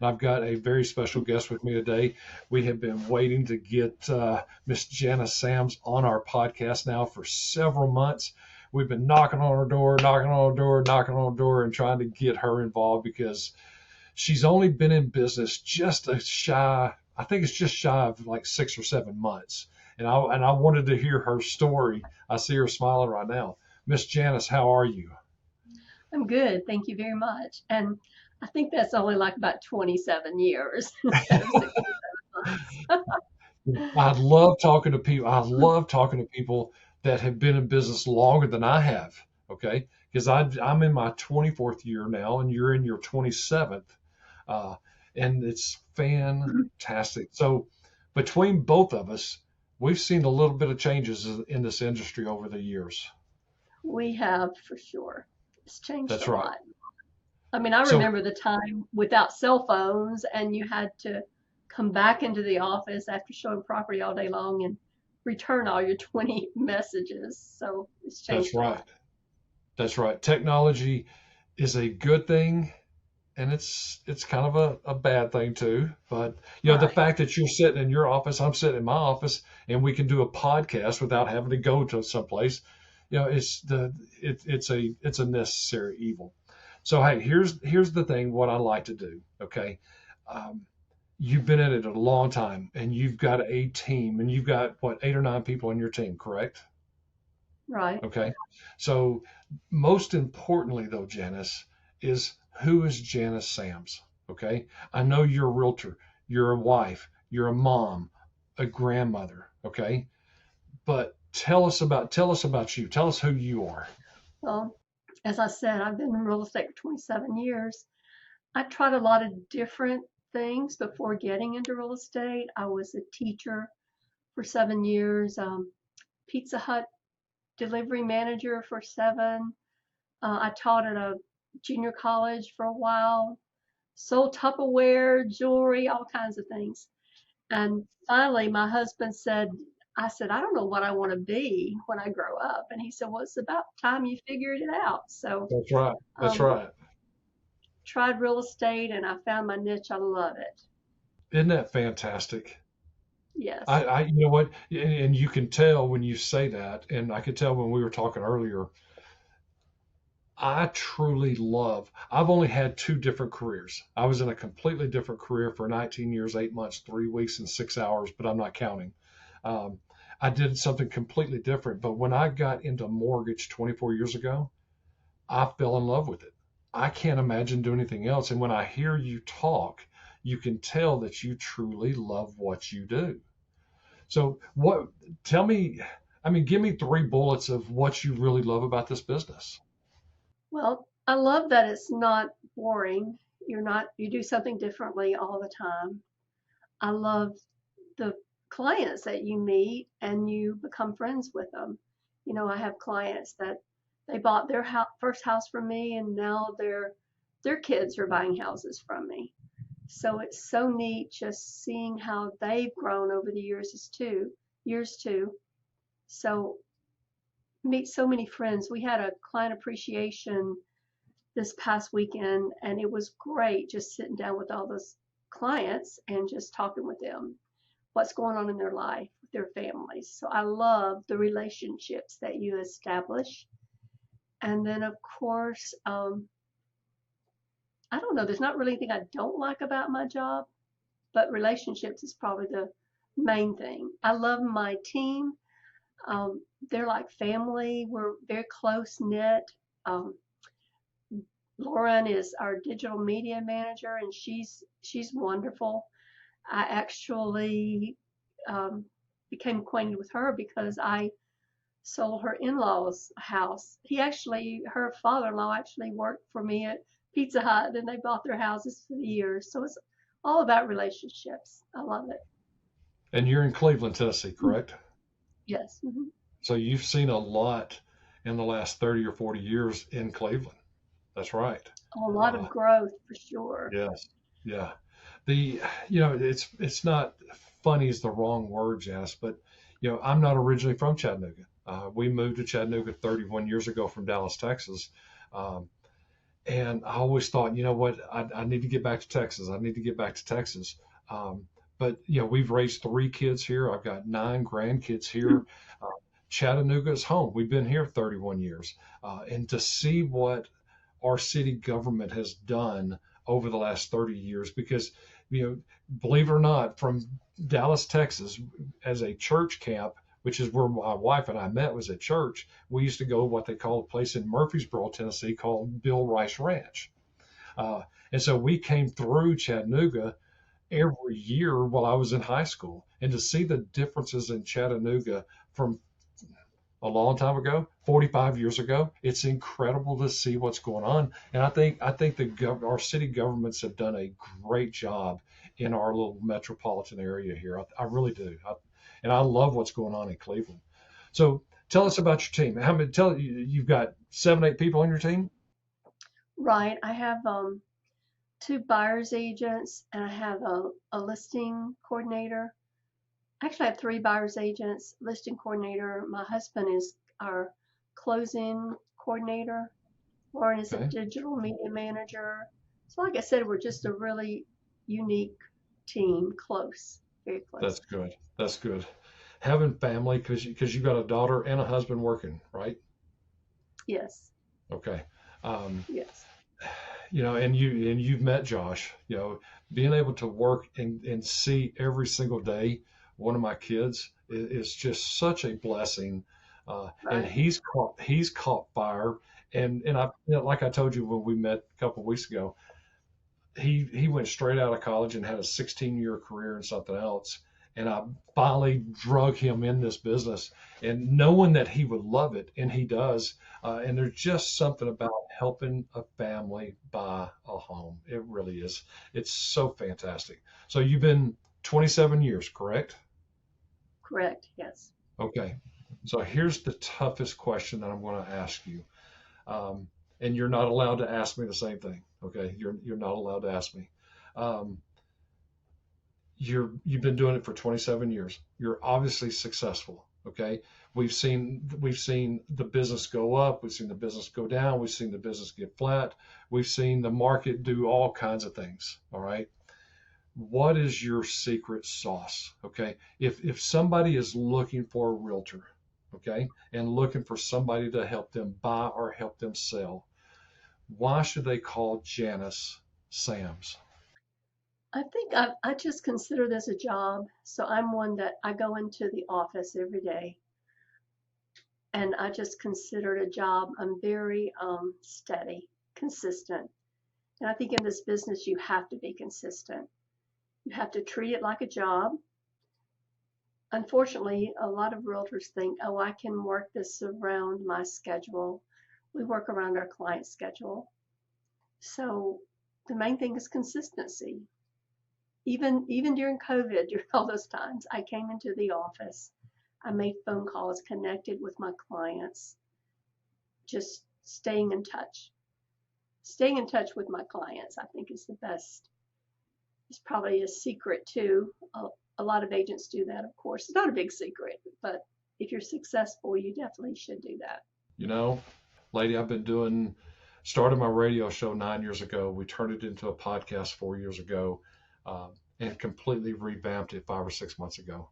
and I've got a very special guest with me today. We have been waiting to get Miss Jannis Sams on our podcast now for several months. We've been knocking on her door, knocking on her door, knocking on her door, and trying to get her involved because she's only been in business just a shy, I think it's just shy of like 6 or 7 months. And I wanted to hear her story. I see her smiling right now. Miss Jannis, how are you? I'm good. Thank you very much. And I think that's only like about 27 years instead of 6 or 7 months. I love talking to people. I love talking to people that have been in business longer than I have. Okay, because I'm in my 24th year now, and you're in your 27th, uh, and it's fantastic. So between both of us, we've seen a little bit of changes in this industry over the years. We have for sure. It's changed That's a right. lot. I mean, I So remember the time without cell phones and you had to come back into the office after showing property all day long and return all your 20 messages. So it's that's changed a right. lot. That's right. Technology is a good thing, and it's kind of a bad thing too. But the Right. fact that you're sitting in your office, I'm sitting in my office, and we can do a podcast without having to go to someplace, it's a necessary evil. So hey, here's the thing. What I like to do. Okay, um, you've been in it a long time, and you've got a team, and you've got what 8 or 9 people on your team, correct? Right. Okay. So most importantly though, Janice, is who is Janice Sams? Okay. I know you're a realtor, you're a wife, you're a mom, a grandmother. Okay. But tell us about you. Tell us who you are. Well, as I said, I've been in real estate for 27 years. I tried a lot of different things before getting into real estate. I was a teacher for 7 years, Pizza Hut delivery manager for 7. I taught at a junior college for a while, sold Tupperware, jewelry, all kinds of things. And finally, my husband said, I said, I don't know what I want to be when I grow up. And he said, well, it's about time you figured it out. So That's right. That's um, right. tried real estate and I found my niche. I love it. Isn't that fantastic? Yes. I you know what? And you can tell when you say that, and I could tell when we were talking earlier, I truly love. I've only had two different careers. I was in a completely different career for 19 years, 8 months, 3 weeks, and 6 hours, but I'm not counting. Um, I did something completely different. But when I got into mortgage 24 years ago, I fell in love with it. I can't imagine doing anything else. And when I hear you talk, you can tell that you truly love what you do. So, tell me, I mean, give me 3 bullets of what you really love about this business. Well, I love that it's not boring. You do something differently all the time. I love the clients that you meet and you become friends with them. I have clients that they bought their first house from me and now their kids are buying houses from me. So it's so neat just seeing how they've grown over the years too. So meet so many friends. We had a client appreciation this past weekend, and it was great just sitting down with all those clients and just talking with them what's going on in their life, with their families. So I love the relationships that you establish. And then, of course, I don't know, there's not really anything I don't like about my job, but relationships is probably the main thing. I love my team. They're like family, we're very close knit. Um, Lauren is our digital media manager, and she's wonderful. I actually um, became acquainted with her because I sold her in-laws house. Her father-in-law actually worked for me at Pizza Hut, and they bought their houses for the years. So it's all about relationships. I love it. And you're in Cleveland, Tennessee, correct? Yes. So you've seen a lot in the last 30 or 40 years in Cleveland. That's right. A lot Uh, of growth for sure. yes. Yeah. The, it's not funny is the wrong word, Janice, but, I'm not originally from Chattanooga. We moved to Chattanooga 31 years ago from Dallas, Texas. Um, And I always thought, you know what, I need to get back to Texas. I need to get back to Texas. Um, but we've raised 3 kids here. I've got 9 grandkids here. Uh, Chattanooga is home. We've been here 31 years. And to see what our city government has done over the last 30 years, because, believe it or not, from Dallas, Texas, as a church camp, which is where my wife and I met, was at church. We used to go to what they call a place in Murfreesboro, Tennessee, called Bill Rice Ranch. Uh, and so we came through Chattanooga every year while I was in high school. And to see the differences in Chattanooga from a long time ago, 45 years ago, it's incredible to see what's going on. And I think our city governments have done a great job in our little metropolitan area here. I really do. And I love what's going on in Cleveland. So tell us about your team. How many? Tell you've got 7, 8 people on your team. Right. I have two buyer's agents and I have a listing coordinator. Actually, I have three buyer's agents, listing coordinator. My husband is our closing coordinator. Lauren is a Okay, digital media manager. So, like I said, we're just a really unique team, close, very that's close. good. That's good. Having family, because you've got a daughter and a husband working, right? Yes, Okay. Um, yes, and you've met Josh. Being able to work and see every single day one of my kids is just such a blessing. And right. he's caught fire. And I, like I told you when we met a couple of weeks ago, he went straight out of college and had a 16-year career in something else. And I finally drug him in this business, and knowing that he would love it, and he does. And there's just something about helping a family buy a home. It really is. It's so fantastic. So you've been 27 years, correct? Correct. Yes. Okay. So here's the toughest question that I'm going to ask you. Um, and you're not allowed to ask me the same thing. Okay. You're not allowed to ask me. Um, you've been doing it for 27 years. You're obviously successful. Okay. We've seen the business go up. We've seen the business go down. We've seen the business get flat. We've seen the market do all kinds of things. All right. What is your secret sauce? Okay. If somebody is looking for a realtor, okay, and looking for somebody to help them buy or help them sell, why should they call Jannis Sams? I think I just consider this a job. So I'm one that I go into the office every day and I just consider it a job. I'm very steady, consistent. And I think in this business, you have to be consistent. You have to treat it like a job. Unfortunately, a lot of realtors think, oh, I can work this around my schedule. We work around our client's schedule. So the main thing is consistency. Even during COVID, during all those times, I came into the office. I made phone calls, connected with my clients, just staying in touch. Staying in touch with my clients, I think, is the best. It's probably a secret too. A lot of agents do that, of course. It's not a big secret, but if you're successful, you definitely should do that. You know, lady, started my radio show 9 years ago. We turned it into a podcast 4 years ago, and completely revamped it 5 or 6 months ago.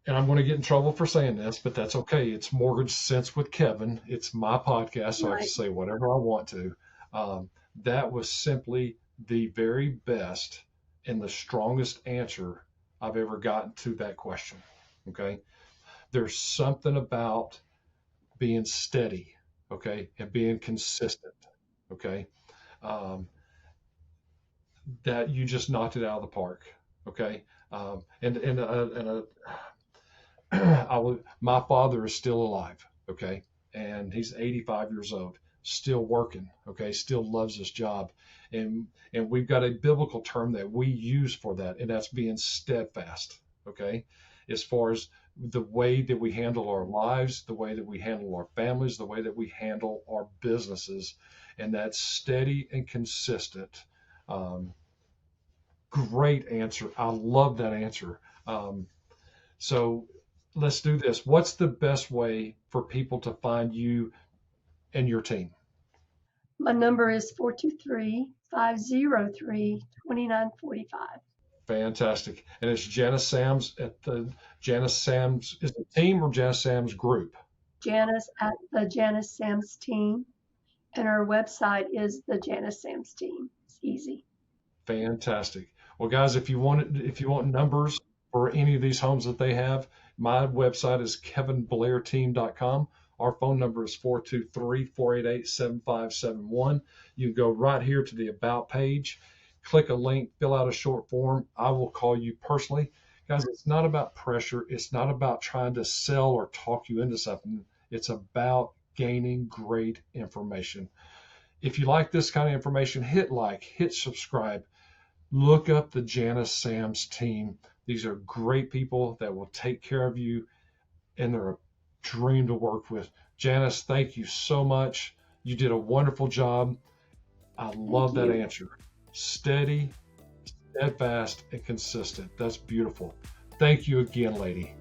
And I'm going to get in trouble for saying this, but that's okay. It's Mortgage Sense with Kevin. It's my podcast, so I can Right. say whatever I want to. Um, that was simply the very best and the strongest answer I've ever gotten to that question. Okay. There's something about being steady, okay, and being consistent, okay, um, that you just knocked it out of the park, okay. My father is still alive, okay, and he's 85 years old, still working, okay, still loves his job, and and we've got a biblical term that we use for that, and that's being steadfast, okay, as far as the way that we handle our lives, the way that we handle our families, the way that we handle our businesses, and that's steady and consistent. Um, Great answer. I love that answer. Um, so let's do this. What's the best way for people to find you and your team? My number is 423-503-2945. Fantastic. And it's Jannis Sams at the Jannis Sams is the team or Jannis Sams group? Jannis at the Jannis Sams team, and our website is the Jannis Sams team. It's easy. Fantastic. Well, guys, if you want numbers for any of these homes that they have, my website is kevinblairteam.com. Our phone number is 423-488-7571. You can go right here to the About page, click a link, fill out a short form. I will call you personally. Guys, it's not about pressure. It's not about trying to sell or talk you into something. It's about gaining great information. If you like this kind of information, hit like, hit subscribe. Look up the Jannis Sams team. These are great people that will take care of you, and they're a dream to work with. Jannis, thank you so much. You did a wonderful job. I love that answer. Steady, steadfast, and consistent. That's beautiful. Thank you again, lady.